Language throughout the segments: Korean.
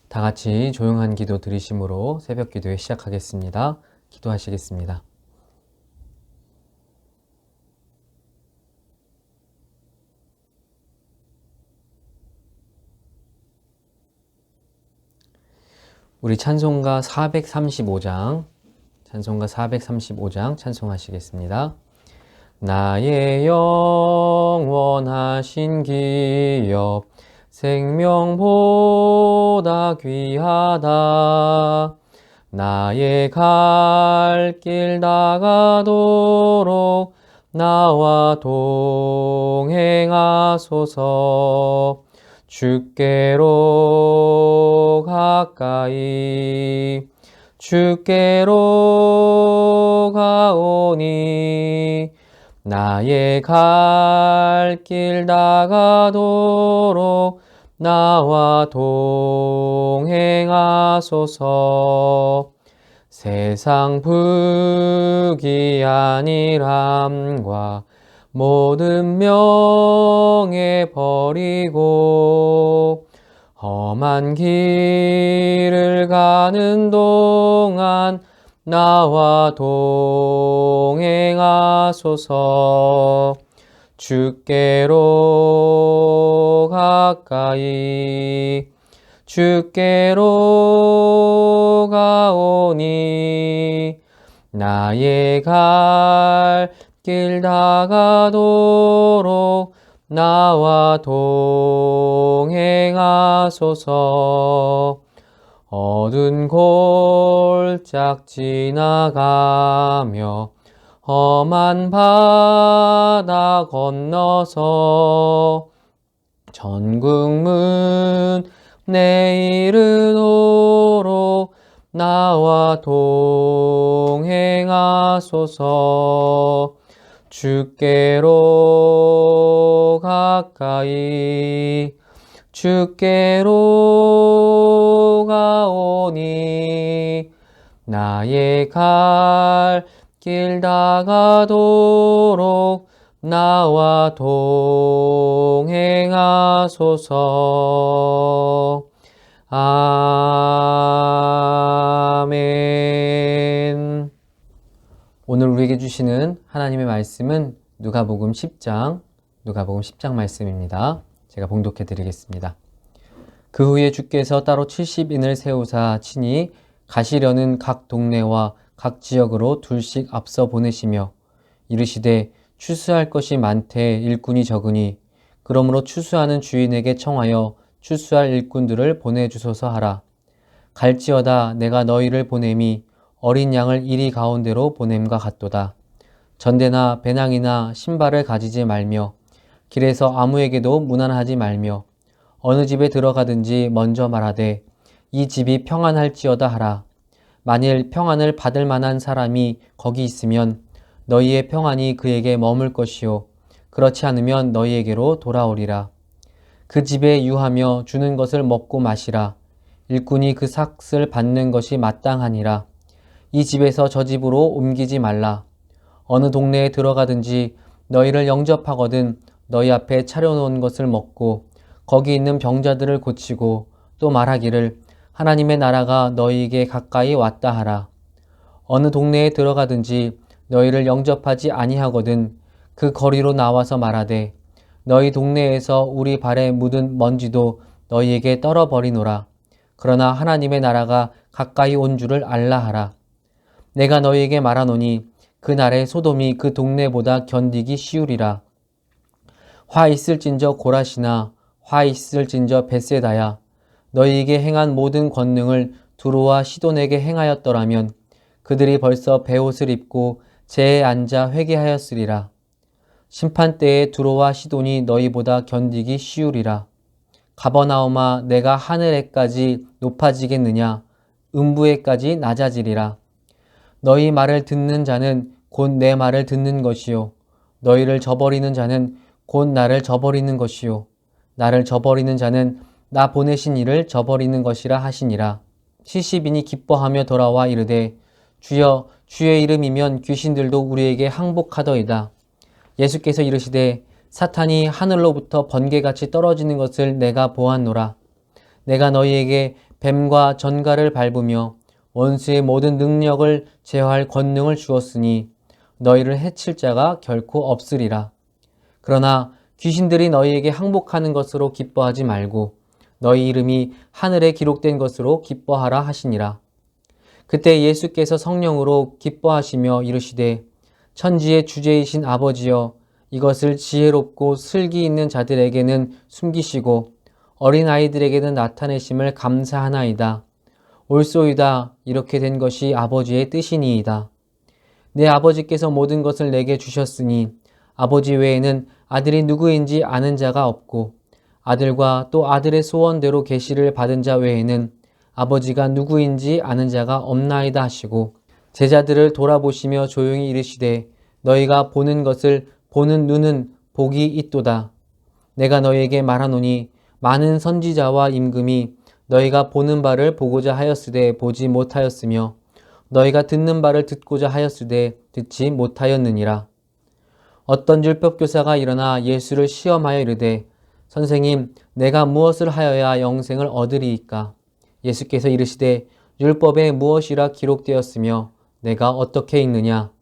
다 같이 조용한 기도 드리심으로 새벽 기도회 시작하겠습니다. 기도하시겠습니다. 우리 찬송가 435장 찬송하시겠습니다. 나의 영원하신 기업 생명보다 귀하다. 나의 갈 길 다가도록 나와 동행하소서. 주께로 가오니 나의 갈 길 다가도록 나와 동행하소서. 세상 부귀한 일함과 모든 명예 버리고 험한 길을 가는 동안 나와 동행하소서. 주께로 가오니 나의 갈 길 다가도록 나와 동행하소서. 어두운 골짝 지나가며 험한 바다 건너서 천국문에 이르도록 나와 동행하소서. 주께로 가오니 나의 갈 길 다가도록 나와 동행하소서. 아멘. 오늘 우리에게 주시는 하나님의 말씀은 누가복음 10장 말씀입니다. 제가 봉독해 드리겠습니다. 그 후에 주께서 따로 70인을 세우사 친히 가시려는 각 동네와 각 지역으로 둘씩 앞서 보내시며 이르시되 추수할 것이 많되 일꾼이 적으니 그러므로 추수하는 주인에게 청하여 추수할 일꾼들을 보내주소서 하라. 갈지어다 내가 너희를 보냄이 어린 양을 이리 가운데로 보냄과 같도다. 전대나 배낭이나 신발을 가지지 말며 길에서 아무에게도 문안하지 말며 어느 집에 들어가든지 먼저 말하되 이 집이 평안할지어다 하라. 만일 평안을 받을 만한 사람이 거기 있으면 너희의 평안이 그에게 머물 것이요 그렇지 않으면 너희에게로 돌아오리라. 그 집에 유하며 주는 것을 먹고 마시라. 일꾼이 그 삭을 받는 것이 마땅하니라. 이 집에서 저 집으로 옮기지 말라. 어느 동네에 들어가든지 너희를 영접하거든 너희 앞에 차려놓은 것을 먹고 거기 있는 병자들을 고치고 또 말하기를 하나님의 나라가 너희에게 가까이 왔다 하라. 어느 동네에 들어가든지 너희를 영접하지 아니하거든 그 거리로 나와서 말하되 너희 동네에서 우리 발에 묻은 먼지도 너희에게 떨어버리노라. 그러나 하나님의 나라가 가까이 온 줄을 알라 하라. 내가 너희에게 말하노니 그날에 소돔이 그 동네보다 견디기 쉬우리라. 화 있을진저 고라시나 화 있을진저 벳세다야. 너희에게 행한 모든 권능을 두로와 시돈에게 행하였더라면 그들이 벌써 베옷을 입고 재에 앉아 회개하였으리라. 심판 때에 두로와 시돈이 너희보다 견디기 쉬우리라. 가버나움아 내가 하늘에까지 높아지겠느냐 음부에까지 낮아지리라. 너희 말을 듣는 자는 곧 내 말을 듣는 것이요 너희를 저버리는 자는 곧 나를 저버리는 것이요 나를 저버리는 자는 나 보내신 이를 저버리는 것이라 하시니라. 70인이 기뻐하며 돌아와 이르되 주여 주의 이름이면 귀신들도 우리에게 항복하더이다. 예수께서 이르시되 사탄이 하늘로부터 번개같이 떨어지는 것을 내가 보았노라. 내가 너희에게 뱀과 전갈을 밟으며 원수의 모든 능력을 제어할 권능을 주었으니 너희를 해칠 자가 결코 없으리라. 그러나 귀신들이 너희에게 항복하는 것으로 기뻐하지 말고 너희 이름이 하늘에 기록된 것으로 기뻐하라 하시니라. 그때 예수께서 성령으로 기뻐하시며 이르시되 천지의 주제이신 아버지여 이것을 지혜롭고 슬기 있는 자들에게는 숨기시고 어린아이들에게는 나타내심을 감사하나이다. 옳소이다. 이렇게 된 것이 아버지의 뜻이니이다. 내 아버지께서 모든 것을 내게 주셨으니 아버지 외에는 아들이 누구인지 아는 자가 없고 아들과 또 아들의 소원대로 계시를 받은 자 외에는 아버지가 누구인지 아는 자가 없나이다 하시고 제자들을 돌아보시며 조용히 이르시되 너희가 보는 것을 보는 눈은 복이 있도다. 내가 너희에게 말하노니 많은 선지자와 임금이 너희가 보는 바를 보고자 하였으되 보지 못하였으며 너희가 듣는 바를 듣고자 하였으되 듣지 못하였느니라. 어떤 율법교사가 일어나 예수를 시험하여 이르되 선생님 내가 무엇을 하여야 영생을 얻으리이까? 예수께서 이르시되 율법에 무엇이라 기록되었으며 내가 어떻게 읽느냐?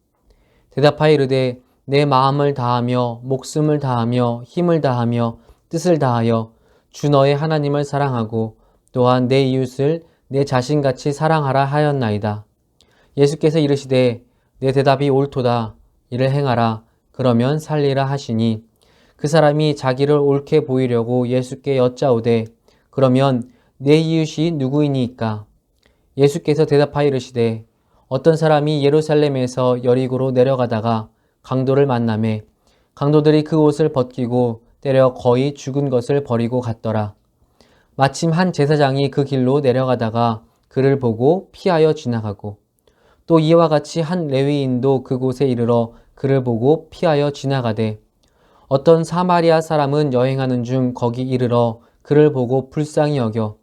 대답하여 이르되 내 마음을 다하며 목숨을 다하며 힘을 다하며 뜻을 다하여 주 너의 하나님을 사랑하고 또한 내 이웃을 내 자신같이 사랑하라 하였나이다. 예수께서 이르시되 내 대답이 옳도다. 이를 행하라. 그러면 살리라 하시니 그 사람이 자기를 옳게 보이려고 예수께 여짜오되 그러면 내 이웃이 누구이니까? 예수께서 대답하여 이르시되 어떤 사람이 예루살렘에서 여리고로 내려가다가 강도를 만나매 강도들이 그 옷을 벗기고 때려 거의 죽은 것을 버리고 갔더라. 마침 한 제사장이 그 길로 내려가다가 그를 보고 피하여 지나가고 또 이와 같이 한 레위인도 그곳에 이르러 그를 보고 피하여 지나가되 어떤 사마리아 사람은 여행하는 중 거기 이르러 그를 보고 불쌍히 여겨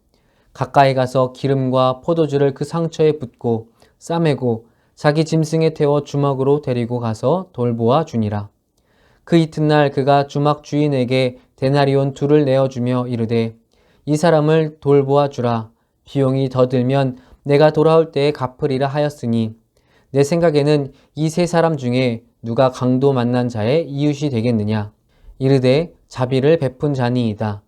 가까이 가서 기름과 포도주를 그 상처에 붓고 싸매고 자기 짐승에 태워 주막으로 데리고 가서 돌보아 주니라. 그 이튿날 그가 주막 주인에게 데나리온 2를 내어주며 이르되 이 사람을 돌보아 주라. 비용이 더 들면 내가 돌아올 때에 갚으리라 하였으니 내 생각에는 이 3사람 중에 누가 강도 만난 자의 이웃이 되겠느냐? 이르되 자비를 베푼 자니이다.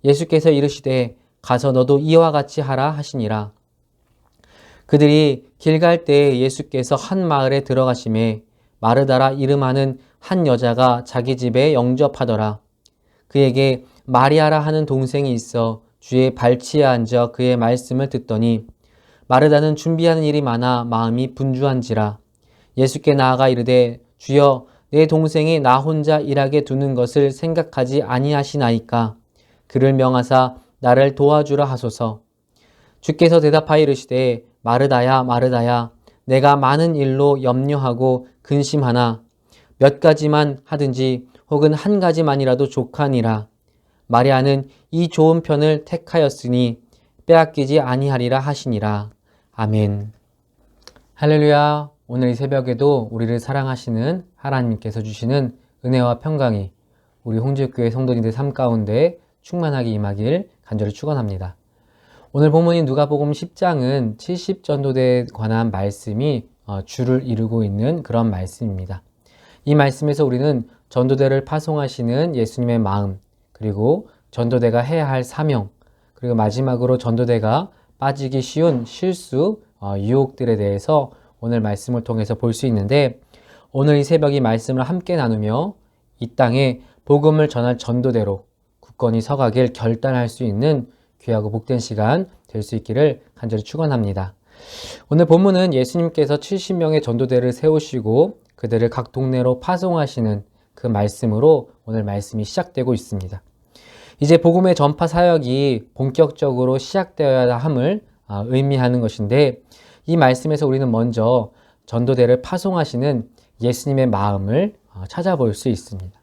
예수께서 이르시되 가서 너도 이와 같이 하라 하시니라. 그들이 길 갈 때에 예수께서 한 마을에 들어가심에 마르다라 이름하는 한 여자가 자기 집에 영접하더라. 그에게 마리아라 하는 동생이 있어 주의 발치에 앉아 그의 말씀을 듣더니 마르다는 준비하는 일이 많아 마음이 분주한지라. 예수께 나아가 이르되 주여 내 동생이 나 혼자 일하게 두는 것을 생각하지 아니하시나이까? 그를 명하사 나를 도와주라 하소서. 주께서 대답하여 이르시되 마르다야 마르다야 내가 많은 일로 염려하고 근심하나 몇 가지만 하든지 혹은 한 가지만이라도 족하니라. 마리아는 이 좋은 편을 택하였으니 빼앗기지 아니하리라 하시니라. 아멘. 할렐루야. 오늘 이 새벽에도 우리를 사랑하시는 하나님께서 주시는 은혜와 평강이 우리 홍지교회 성도님들 삶 가운데 충만하게 임하길 간절히 축원합니다. 오늘 본문인 누가복음 10장은 70전도대에 관한 말씀이 주를 이루고 있는 그런 말씀입니다. 이 말씀에서 우리는 전도대를 파송하시는 예수님의 마음, 그리고 전도대가 해야 할 사명, 그리고 마지막으로 전도대가 빠지기 쉬운 실수, 유혹들에 대해서 오늘 말씀을 통해서 볼 수 있는데 오늘 이 새벽 이 말씀을 함께 나누며 이 땅에 복음을 전할 전도대로 굳건히 서가길 결단할 수 있는 귀하고 복된 시간 될 수 있기를 간절히 축원합니다. 오늘 본문은 예수님께서 70명의 전도대를 세우시고 그들을 각 동네로 파송하시는 그 말씀으로 오늘 말씀이 시작되고 있습니다. 이제 복음의 전파 사역이 본격적으로 시작되어야 함을 의미하는 것인데 이 말씀에서 우리는 먼저 전도대를 파송하시는 예수님의 마음을 찾아볼 수 있습니다.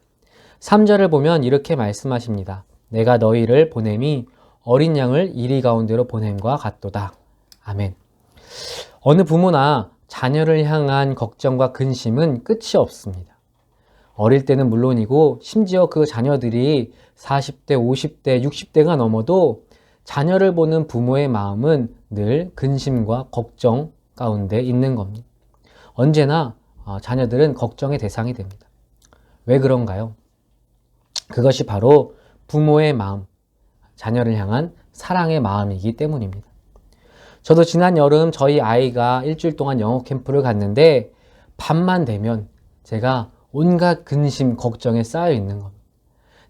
3절을 보면 이렇게 말씀하십니다. 내가 너희를 보냄이 어린 양을 이리 가운데로 보냄과 같도다. 아멘. 어느 부모나 자녀를 향한 걱정과 근심은 끝이 없습니다. 어릴 때는 물론이고 심지어 그 자녀들이 40대, 50대, 60대가 넘어도 자녀를 보는 부모의 마음은 늘 근심과 걱정 가운데 있는 겁니다. 언제나 자녀들은 걱정의 대상이 됩니다. 왜 그런가요? 그것이 바로 부모의 마음, 자녀를 향한 사랑의 마음이기 때문입니다. 저도 지난 여름 저희 아이가 일주일 동안 영어 캠프를 갔는데 밤만 되면 제가 온갖 근심, 걱정에 쌓여 있는 겁니다.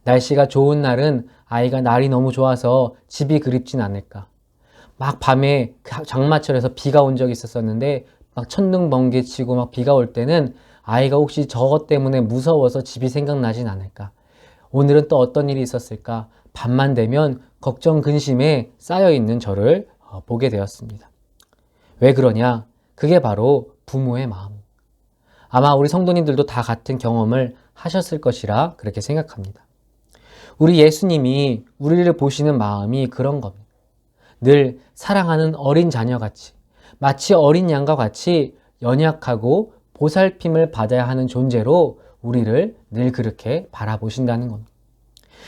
날씨가 좋은 날은 아이가 날이 너무 좋아서 집이 그립진 않을까. 막 밤에 장마철에서 비가 온 적이 있었는데 막 천둥 번개 치고 막 비가 올 때는 아이가 혹시 저것 때문에 무서워서 집이 생각나진 않을까. 오늘은 또 어떤 일이 있었을까. 밤만 되면 걱정 근심에 쌓여있는 저를 보게 되었습니다. 왜 그러냐? 그게 바로 부모의 마음. 아마 우리 성도님들도 다 같은 경험을 하셨을 것이라 그렇게 생각합니다. 우리 예수님이 우리를 보시는 마음이 그런 겁니다. 늘 사랑하는 어린 자녀같이, 마치 어린 양과 같이 연약하고 보살핌을 받아야 하는 존재로 우리를 늘 그렇게 바라보신다는 겁니다.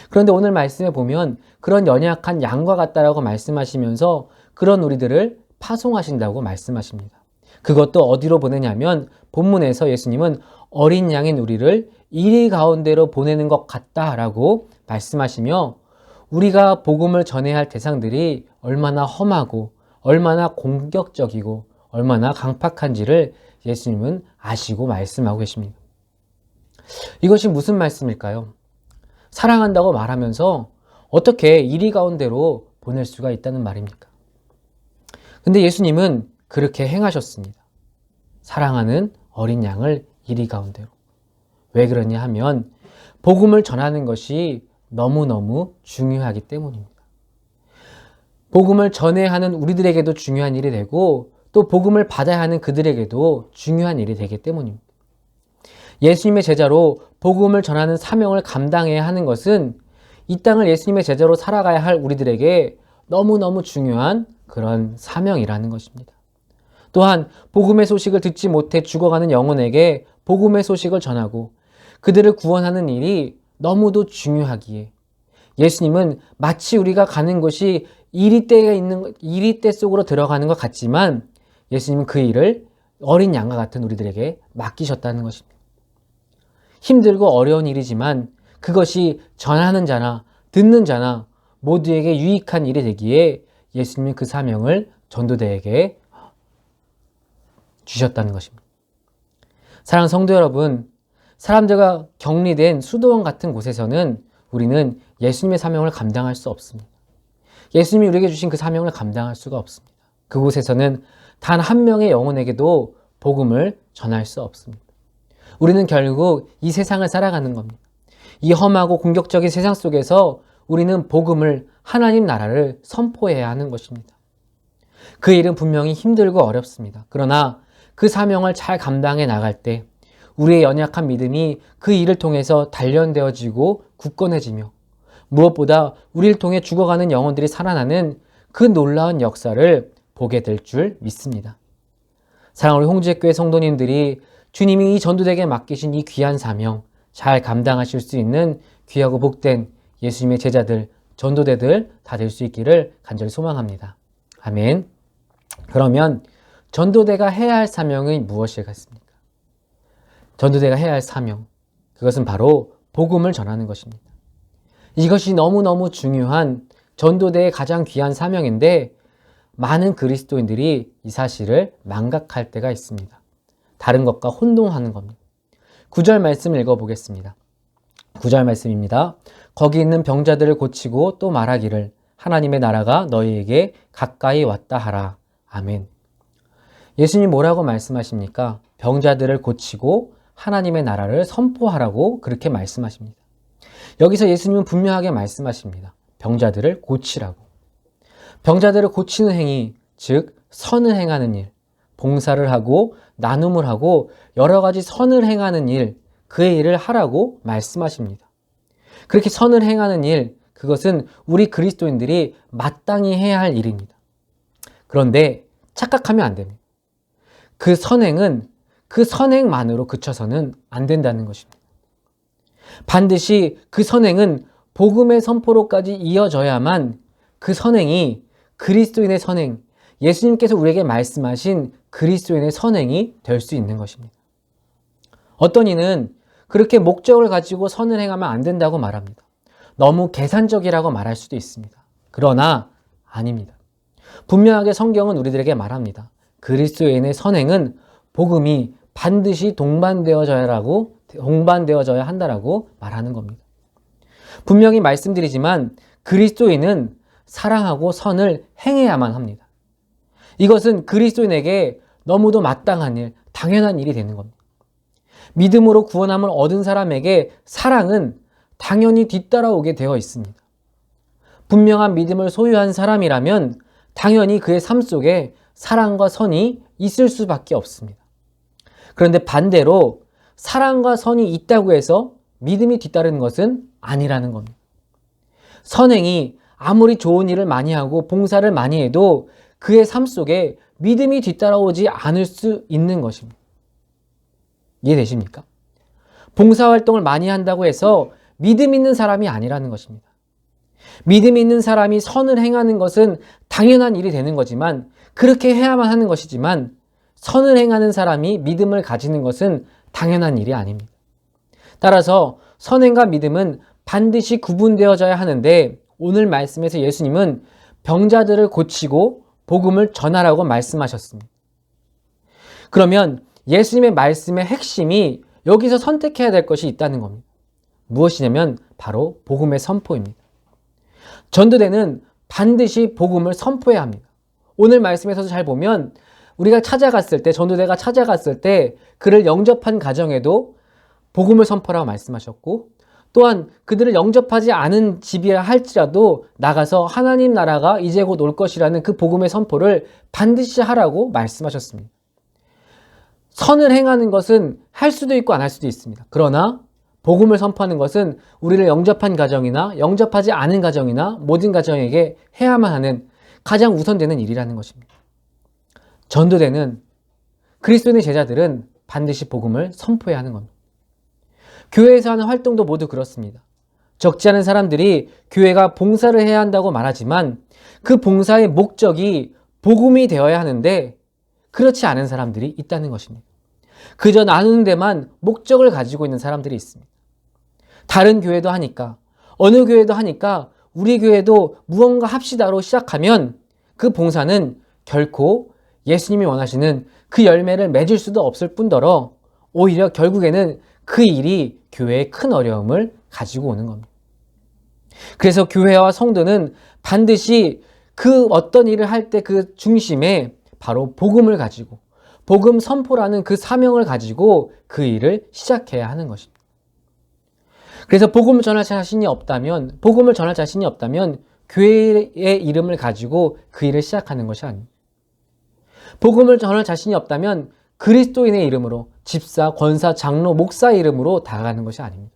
그런데 오늘 말씀에 보면 그런 연약한 양과 같다라고 말씀하시면서 그런 우리들을 파송하신다고 말씀하십니다. 그것도 어디로 보내냐면 본문에서 예수님은 어린 양인 우리를 이리 가운데로 보내는 것 같다라고 말씀하시며 우리가 복음을 전해야 할 대상들이 얼마나 험하고 얼마나 공격적이고 얼마나 강팍한지를 예수님은 아시고 말씀하고 계십니다. 이것이 무슨 말씀일까요? 사랑한다고 말하면서 어떻게 이리 가운데로 보낼 수가 있다는 말입니까? 근데 예수님은 그렇게 행하셨습니다. 사랑하는 어린 양을 이리 가운데로. 왜 그러냐 하면 복음을 전하는 것이 너무너무 중요하기 때문입니다. 복음을 전해야 하는 우리들에게도 중요한 일이 되고 또 복음을 받아야 하는 그들에게도 중요한 일이 되기 때문입니다. 예수님의 제자로 복음을 전하는 사명을 감당해야 하는 것은 이 땅을 예수님의 제자로 살아가야 할 우리들에게 너무너무 중요한 그런 사명이라는 것입니다. 또한 복음의 소식을 듣지 못해 죽어가는 영혼에게 복음의 소식을 전하고 그들을 구원하는 일이 너무도 중요하기에 예수님은 마치 우리가 가는 곳이 이리떼 속으로 들어가는 것 같지만 예수님은 그 일을 어린 양과 같은 우리들에게 맡기셨다는 것입니다. 힘들고 어려운 일이지만 그것이 전하는 자나 듣는 자나 모두에게 유익한 일이 되기에 예수님은 그 사명을 전도대에게 주셨다는 것입니다. 사랑하는 성도 여러분, 사람들과 격리된 수도원 같은 곳에서는 우리는 예수님의 사명을 감당할 수 없습니다. 예수님이 우리에게 주신 그 사명을 감당할 수가 없습니다. 그곳에서는 단 한 명의 영혼에게도 복음을 전할 수 없습니다. 우리는 결국 이 세상을 살아가는 겁니다. 이 험하고 공격적인 세상 속에서 우리는 복음을, 하나님 나라를 선포해야 하는 것입니다. 그 일은 분명히 힘들고 어렵습니다. 그러나 그 사명을 잘 감당해 나갈 때 우리의 연약한 믿음이 그 일을 통해서 단련되어지고 굳건해지며 무엇보다 우리를 통해 죽어가는 영혼들이 살아나는 그 놀라운 역사를 보게 될 줄 믿습니다. 사랑하는 우리 홍지교회 성도님들이 주님이 이 전도대에게 맡기신 이 귀한 사명 잘 감당하실 수 있는 귀하고 복된 예수님의 제자들, 전도대들 다 될 수 있기를 간절히 소망합니다. 아멘. 그러면 전도대가 해야 할 사명이 무엇이겠습니까? 전도대가 해야 할 사명, 그것은 바로 복음을 전하는 것입니다. 이것이 너무너무 중요한 전도대의 가장 귀한 사명인데 많은 그리스도인들이 이 사실을 망각할 때가 있습니다. 다른 것과 혼동하는 겁니다. 9절 말씀 읽어보겠습니다. 9절 말씀입니다. 거기 있는 병자들을 고치고 또 말하기를 하나님의 나라가 너희에게 가까이 왔다 하라. 아멘. 예수님이 뭐라고 말씀하십니까? 병자들을 고치고 하나님의 나라를 선포하라고 그렇게 말씀하십니다. 여기서 예수님은 분명하게 말씀하십니다. 병자들을 고치라고. 병자들을 고치는 행위, 즉 선을 행하는 일, 봉사를 하고 나눔을 하고 여러 가지 선을 행하는 일, 그의 일을 하라고 말씀하십니다. 그렇게 선을 행하는 일, 그것은 우리 그리스도인들이 마땅히 해야 할 일입니다. 그런데 착각하면 안 됩니다. 그 선행은 그 선행만으로 그쳐서는 안 된다는 것입니다. 반드시 그 선행은 복음의 선포로까지 이어져야만 그 선행이 그리스도인의 선행, 예수님께서 우리에게 말씀하신 그리스도인의 선행이 될 수 있는 것입니다. 어떤 이는 그렇게 목적을 가지고 선을 행하면 안 된다고 말합니다. 너무 계산적이라고 말할 수도 있습니다. 그러나 아닙니다. 분명하게 성경은 우리들에게 말합니다. 그리스도인의 선행은 복음이 반드시 동반되어져야 한다라고 말하는 겁니다. 분명히 말씀드리지만 그리스도인은 사랑하고 선을 행해야만 합니다. 이것은 그리스도인에게 너무도 마땅한 일, 당연한 일이 되는 겁니다. 믿음으로 구원함을 얻은 사람에게 사랑은 당연히 뒤따라오게 되어 있습니다. 분명한 믿음을 소유한 사람이라면 당연히 그의 삶 속에 사랑과 선이 있을 수밖에 없습니다. 그런데 반대로 사랑과 선이 있다고 해서 믿음이 뒤따르는 것은 아니라는 겁니다. 선행이 아무리 좋은 일을 많이 하고 봉사를 많이 해도 그의 삶 속에 믿음이 뒤따라오지 않을 수 있는 것입니다. 이해되십니까? 봉사활동을 많이 한다고 해서 믿음 있는 사람이 아니라는 것입니다. 믿음 있는 사람이 선을 행하는 것은 당연한 일이 되는 거지만, 그렇게 해야만 하는 것이지만, 선을 행하는 사람이 믿음을 가지는 것은 당연한 일이 아닙니다. 따라서 선행과 믿음은 반드시 구분되어져야 하는데, 오늘 말씀에서 예수님은 병자들을 고치고 복음을 전하라고 말씀하셨습니다. 그러면 예수님의 말씀의 핵심이 여기서 선택해야 될 것이 있다는 겁니다. 무엇이냐면 바로 복음의 선포입니다. 전도대는 반드시 복음을 선포해야 합니다. 오늘 말씀에서도 잘 보면 우리가 찾아갔을 때, 전도대가 찾아갔을 때 그를 영접한 가정에도 복음을 선포라고 말씀하셨고, 또한 그들을 영접하지 않은 집이라 할지라도 나가서 하나님 나라가 이제 곧 올 것이라는 그 복음의 선포를 반드시 하라고 말씀하셨습니다. 선을 행하는 것은 할 수도 있고 안 할 수도 있습니다. 그러나 복음을 선포하는 것은 우리를 영접한 가정이나 영접하지 않은 가정이나 모든 가정에게 해야만 하는 가장 우선되는 일이라는 것입니다. 전도대는, 그리스도인의 제자들은 반드시 복음을 선포해야 하는 겁니다. 교회에서 하는 활동도 모두 그렇습니다. 적지 않은 사람들이 교회가 봉사를 해야 한다고 말하지만 그 봉사의 목적이 복음이 되어야 하는데 그렇지 않은 사람들이 있다는 것입니다. 그저 나누는 데만 목적을 가지고 있는 사람들이 있습니다. 다른 교회도 하니까, 어느 교회도 하니까 우리 교회도 무언가 합시다로 시작하면 그 봉사는 결코 예수님이 원하시는 그 열매를 맺을 수도 없을 뿐더러 오히려 결국에는 그 일이 교회에 큰 어려움을 가지고 오는 겁니다. 그래서 교회와 성도는 반드시 그 어떤 일을 할 때 그 중심에 바로 복음을 가지고, 복음 선포라는 그 사명을 가지고 그 일을 시작해야 하는 것입니다. 그래서 복음을 전할 자신이 없다면 교회의 이름을 가지고 그 일을 시작하는 것이 아닙니다. 복음을 전할 자신이 없다면 그리스도인의 이름으로, 집사, 권사, 장로, 목사의 이름으로 다가가는 것이 아닙니다.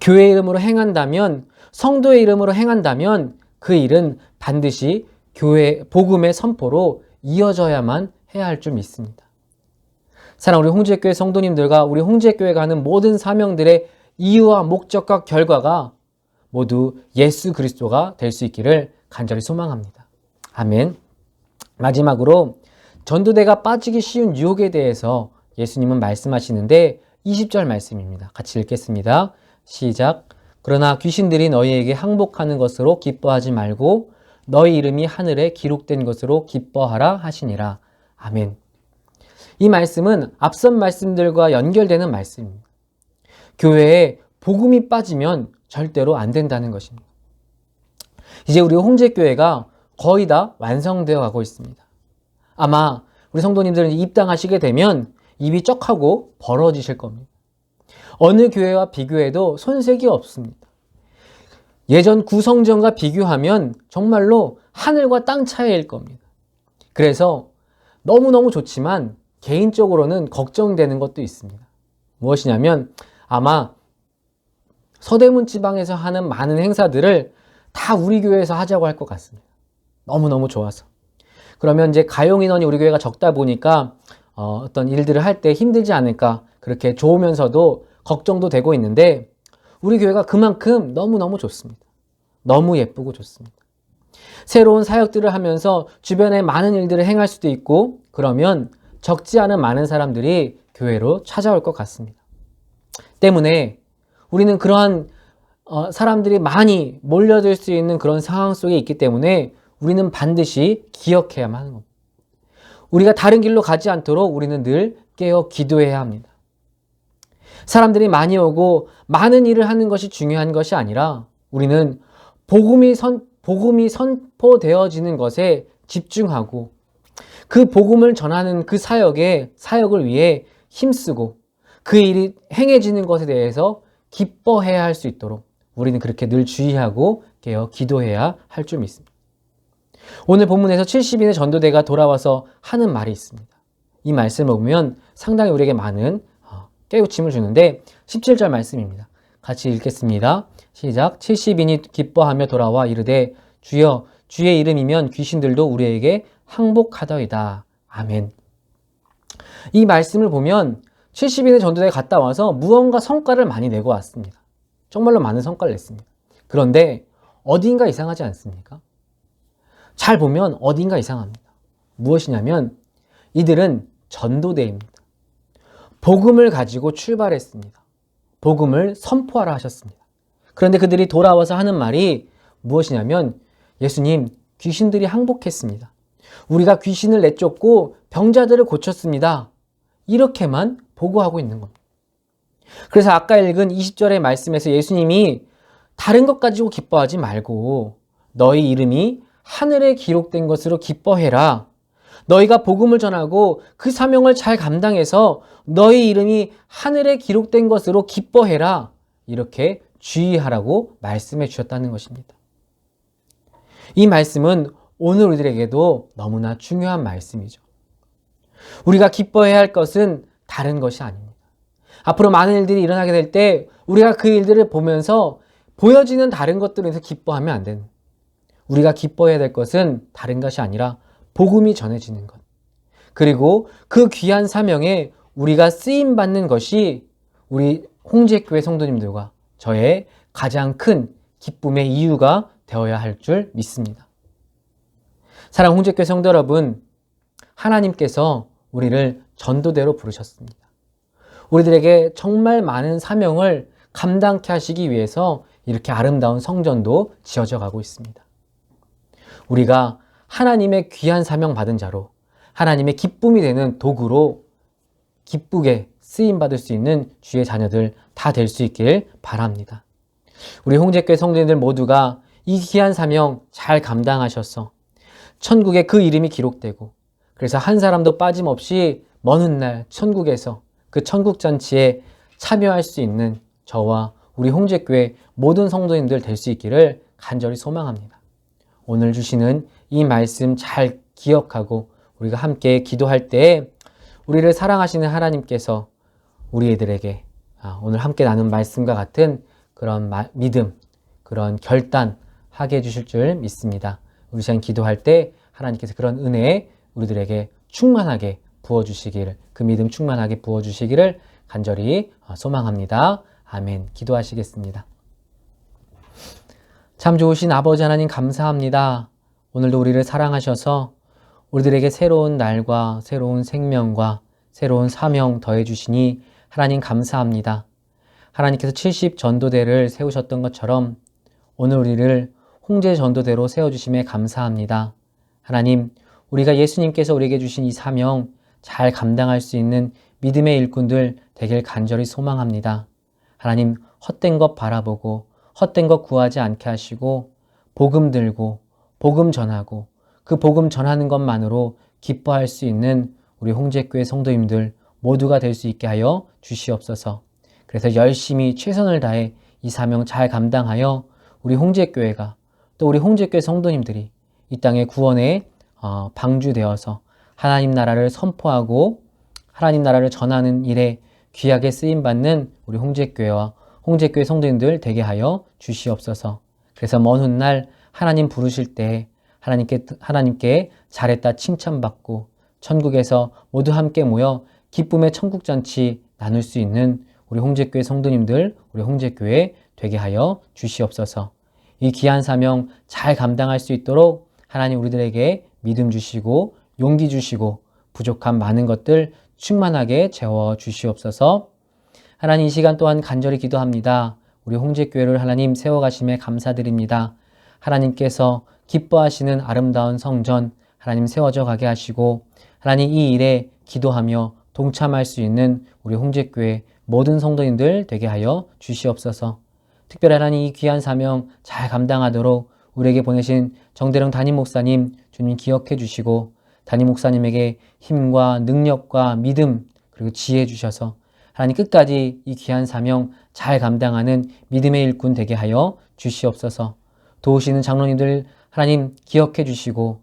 교회의 이름으로 행한다면, 성도의 이름으로 행한다면 그 일은 반드시 복음의 선포로 이어져야만 해야 할 줄 믿습니다. 사랑하는 우리 홍지교회 성도님들과 우리 홍지교회가 하는 모든 사명들의 이유와 목적과 결과가 모두 예수 그리스도가 될 수 있기를 간절히 소망합니다. 아멘. 마지막으로 전도대가 빠지기 쉬운 유혹에 대해서 예수님은 말씀하시는데 20절 말씀입니다. 같이 읽겠습니다. 시작. 그러나 귀신들이 너희에게 항복하는 것으로 기뻐하지 말고 너희 이름이 하늘에 기록된 것으로 기뻐하라 하시니라. 아멘. 이 말씀은 앞선 말씀들과 연결되는 말씀입니다. 교회에 복음이 빠지면 절대로 안 된다는 것입니다. 이제 우리 홍제교회가 거의 다 완성되어 가고 있습니다. 아마 우리 성도님들은 입당하시게 되면 입이 쩍하고 벌어지실 겁니다. 어느 교회와 비교해도 손색이 없습니다. 예전 구성전과 비교하면 정말로 하늘과 땅 차이일 겁니다. 그래서 너무너무 좋지만 개인적으로는 걱정되는 것도 있습니다. 무엇이냐면 아마 서대문 지방에서 하는 많은 행사들을 다 우리 교회에서 하자고 할 것 같습니다. 너무너무 좋아서. 그러면 이제 가용 인원이 우리 교회가 적다 보니까 어떤 일들을 할 때 힘들지 않을까, 그렇게 좋으면서도 걱정도 되고 있는데 우리 교회가 그만큼 너무너무 좋습니다. 너무 예쁘고 좋습니다. 새로운 사역들을 하면서 주변에 많은 일들을 행할 수도 있고, 그러면 적지 않은 많은 사람들이 교회로 찾아올 것 같습니다. 때문에 우리는 그러한 사람들이 많이 몰려들 수 있는 그런 상황 속에 있기 때문에 우리는 반드시 기억해야만 하는 겁니다. 우리가 다른 길로 가지 않도록 우리는 늘 깨어 기도해야 합니다. 사람들이 많이 오고 많은 일을 하는 것이 중요한 것이 아니라 우리는 복음이 선포되어지는 것에 집중하고 그 복음을 전하는 그 사역을 위해 힘쓰고 그 일이 행해지는 것에 대해서 기뻐해야 할 수 있도록 우리는 그렇게 늘 주의하고 깨어 기도해야 할 줄 믿습니다. 오늘 본문에서 70인의 전도대가 돌아와서 하는 말이 있습니다. 이 말씀을 보면 상당히 우리에게 많은 깨우침을 주는데 17절 말씀입니다. 같이 읽겠습니다. 시작. 70인이 기뻐하며 돌아와 이르되 주여 주의 이름이면 귀신들도 우리에게 항복하더이다. 아멘. 이 말씀을 보면 70인의 전도대에 갔다 와서 무언가 성과를 많이 내고 왔습니다. 정말로 많은 성과를 냈습니다. 그런데 어딘가 이상하지 않습니까? 잘 보면 어딘가 이상합니다. 무엇이냐면 이들은 전도대입니다. 복음을 가지고 출발했습니다. 복음을 선포하라 하셨습니다. 그런데 그들이 돌아와서 하는 말이 무엇이냐면 예수님, 귀신들이 항복했습니다. 우리가 귀신을 내쫓고 병자들을 고쳤습니다. 이렇게만 보고하고 있는 겁니다. 그래서 아까 읽은 20절의 말씀에서 예수님이 다른 것 가지고 기뻐하지 말고 너희 이름이 하늘에 기록된 것으로 기뻐해라. 너희가 복음을 전하고 그 사명을 잘 감당해서 너희 이름이 하늘에 기록된 것으로 기뻐해라. 이렇게 주의하라고 말씀해 주셨다는 것입니다. 이 말씀은 오늘 우리들에게도 너무나 중요한 말씀이죠. 우리가 기뻐해야 할 것은 다른 것이 아닙니다. 앞으로 많은 일들이 일어나게 될 때 우리가 그 일들을 보면서 보여지는 다른 것들에서 기뻐하면 안 되는, 우리가 기뻐해야 될 것은 다른 것이 아니라 복음이 전해지는 것, 그리고 그 귀한 사명에 우리가 쓰임받는 것이 우리 홍지교회 성도님들과 저의 가장 큰 기쁨의 이유가 되어야 할 줄 믿습니다. 사랑하는 홍지교회 성도 여러분, 하나님께서 우리를 전도대로 부르셨습니다. 우리들에게 정말 많은 사명을 감당케 하시기 위해서 이렇게 아름다운 성전도 지어져 가고 있습니다. 우리가 하나님의 귀한 사명 받은 자로 하나님의 기쁨이 되는 도구로 기쁘게 쓰임받을 수 있는 주의 자녀들 다 될 수 있길 바랍니다. 우리 홍제교회 성도님들 모두가 이 귀한 사명 잘 감당하셔서 천국에 그 이름이 기록되고 그래서 한 사람도 빠짐없이 먼 훗날 천국에서 그 천국잔치에 참여할 수 있는 저와 우리 홍제교회 모든 성도님들 될 수 있기를 간절히 소망합니다. 오늘 주시는 이 말씀 잘 기억하고 우리가 함께 기도할 때 우리를 사랑하시는 하나님께서 우리 애들에게 오늘 함께 나눈 말씀과 같은 그런 믿음, 그런 결단하게 해주실 줄 믿습니다. 우리 시간 기도할 때 하나님께서 그런 은혜 우리들에게 충만하게 부어주시기를, 그 믿음 충만하게 부어주시기를 간절히 소망합니다. 아멘. 기도하시겠습니다. 참 좋으신 아버지 하나님 감사합니다. 오늘도 우리를 사랑하셔서 우리들에게 새로운 날과 새로운 생명과 새로운 사명 더해주시니 하나님 감사합니다. 하나님께서 70 전도대를 세우셨던 것처럼 오늘 우리를 홍제 전도대로 세워주심에 감사합니다. 하나님, 우리가 예수님께서 우리에게 주신 이 사명 잘 감당할 수 있는 믿음의 일꾼들 되길 간절히 소망합니다. 하나님, 헛된 것 바라보고 헛된 것 구하지 않게 하시고 복음 들고 복음 전하고 그 복음 전하는 것만으로 기뻐할 수 있는 우리 홍제교회 성도님들 모두가 될 수 있게 하여 주시옵소서. 그래서 열심히 최선을 다해 이 사명 잘 감당하여 우리 홍제교회가 또 우리 홍제교회 성도님들이 이 땅의 구원의 방주되어서 하나님 나라를 선포하고 하나님 나라를 전하는 일에 귀하게 쓰임받는 우리 홍제교회와 홍제교회 성도님들 되게 하여 주시옵소서. 그래서 먼 훗날 하나님 부르실 때 하나님께 잘했다 칭찬받고 천국에서 모두 함께 모여 기쁨의 천국잔치 나눌 수 있는 우리 홍제교회 성도님들, 우리 홍제교회 되게 하여 주시옵소서. 이 귀한 사명 잘 감당할 수 있도록 하나님 우리들에게 믿음 주시고 용기 주시고 부족한 많은 것들 충만하게 채워 주시옵소서. 하나님 이 시간 또한 간절히 기도합니다. 우리 홍제교회를 하나님 세워가심에 감사드립니다. 하나님께서 기뻐하시는 아름다운 성전 하나님 세워져 가게 하시고 하나님 이 일에 기도하며 동참할 수 있는 우리 홍제교회 모든 성도님들 되게 하여 주시옵소서. 특별히 하나님 이 귀한 사명 잘 감당하도록 우리에게 보내신 정대령 담임 목사님 주님 기억해 주시고 담임 목사님에게 힘과 능력과 믿음 그리고 지혜 주셔서 하나님 끝까지 이 귀한 사명 잘 감당하는 믿음의 일꾼 되게 하여 주시옵소서. 도우시는 장로님들 하나님 기억해 주시고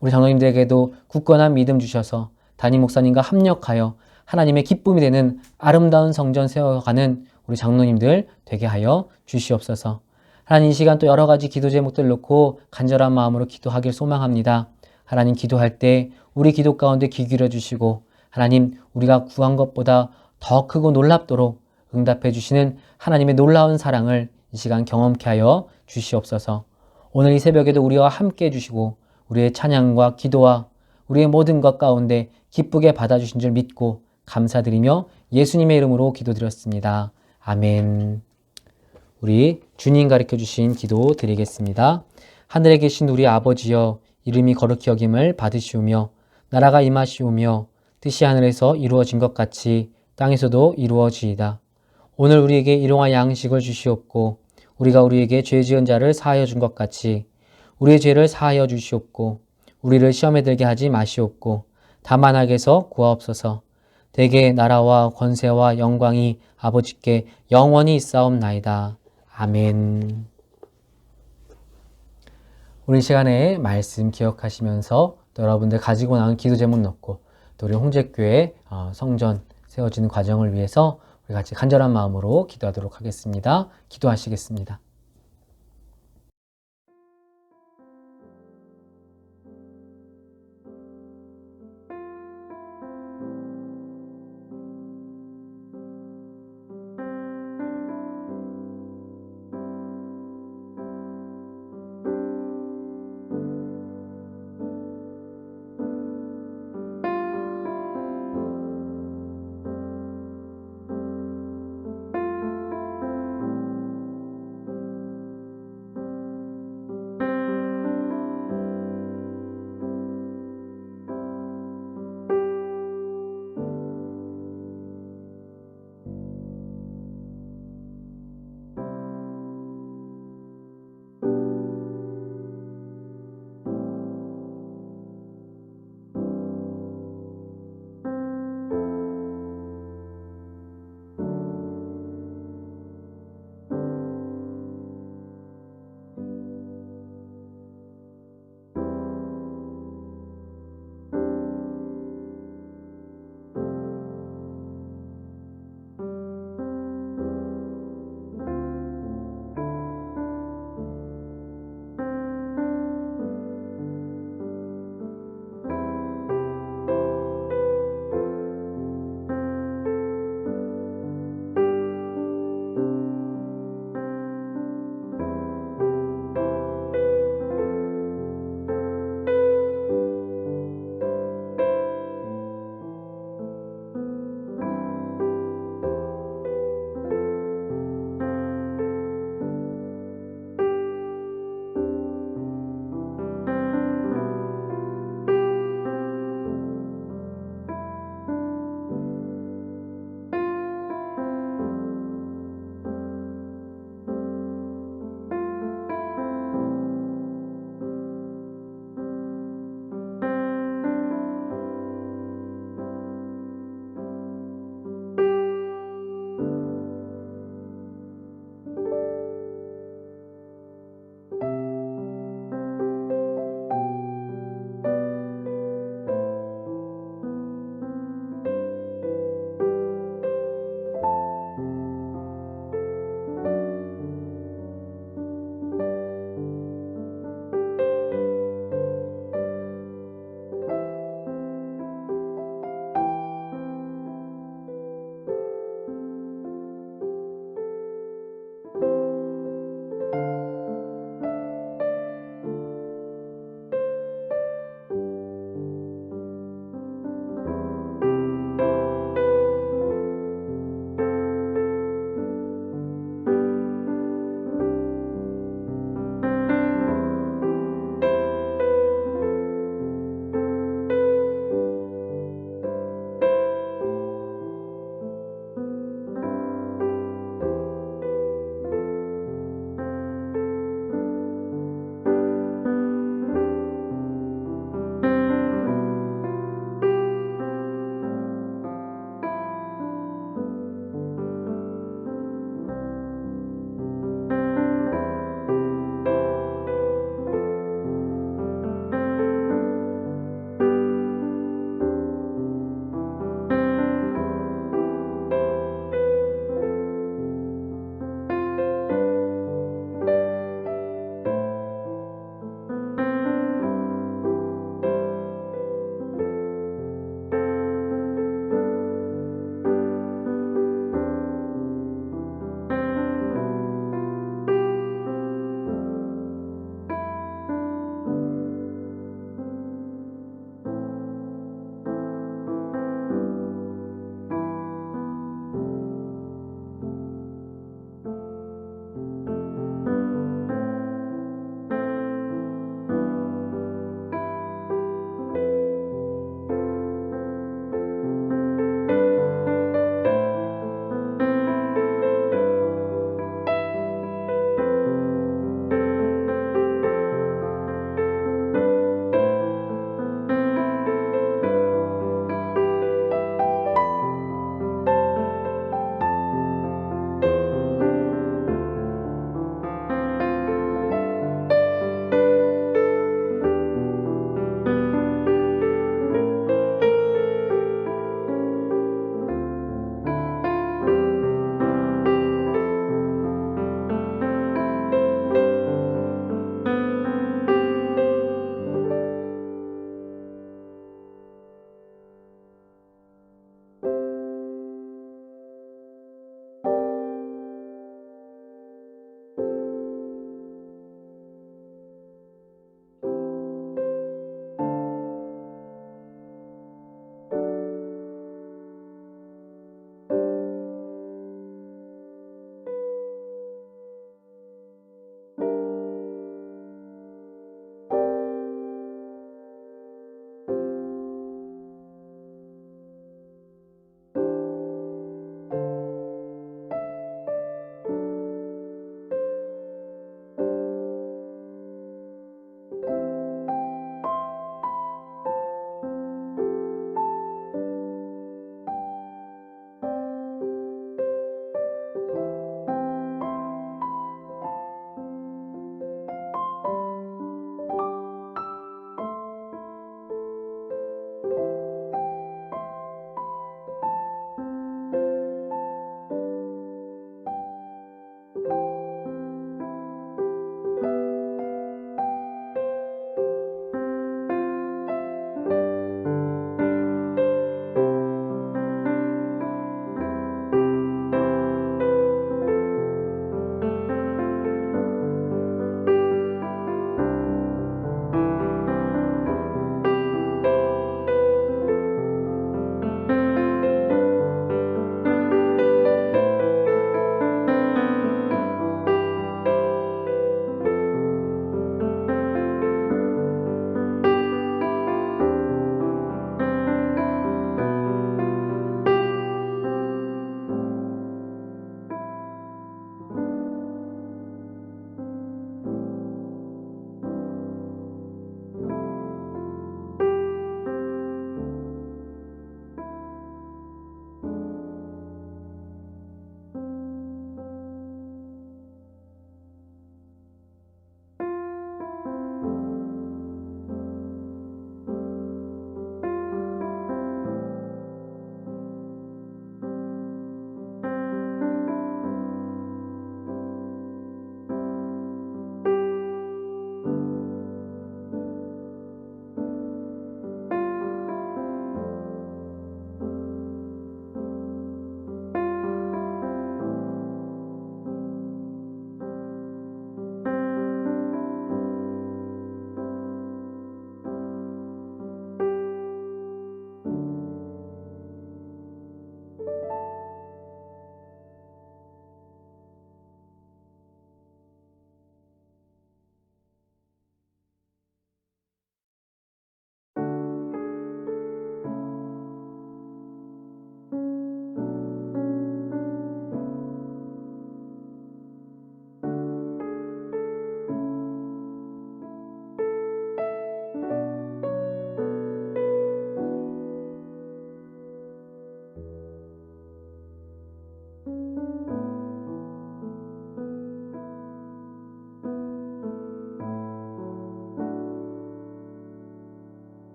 우리 장로님들에게도 굳건한 믿음 주셔서 담임 목사님과 합력하여 하나님의 기쁨이 되는 아름다운 성전 세워가는 우리 장로님들 되게 하여 주시옵소서. 하나님 이 시간 또 여러 가지 기도 제목들 놓고 간절한 마음으로 기도하길 소망합니다. 하나님 기도할 때 우리 기도 가운데 귀 기울여 주시고 하나님 우리가 구한 것보다 더 크고 놀랍도록 응답해 주시는 하나님의 놀라운 사랑을 이 시간 경험케 하여 주시옵소서. 오늘 이 새벽에도 우리와 함께 해주시고 우리의 찬양과 기도와 우리의 모든 것 가운데 기쁘게 받아주신 줄 믿고 감사드리며 예수님의 이름으로 기도드렸습니다. 아멘. 우리 주님 가르쳐 주신 기도 드리겠습니다. 하늘에 계신 우리 아버지여 이름이 거룩히 여김을 받으시오며 나라가 임하시오며 뜻이 하늘에서 이루어진 것 같이 땅에서도 이루어지이다. 오늘 우리에게 일용할 양식을 주시옵고 우리가 우리에게 죄 지은 자를 사하여 준 것 같이 우리의 죄를 사하여 주시옵고 우리를 시험에 들게 하지 마시옵고 다만 악에서 구하옵소서. 대개 나라와 권세와 영광이 아버지께 영원히 있사옵나이다. 아멘. 오늘 시간에 말씀 기억하시면서 또 여러분들 가지고 나온 기도 제목 넣고 또 우리 홍제교회 성전 세워지는 과정을 위해서 우리 같이 간절한 마음으로 기도하도록 하겠습니다. 기도하시겠습니다.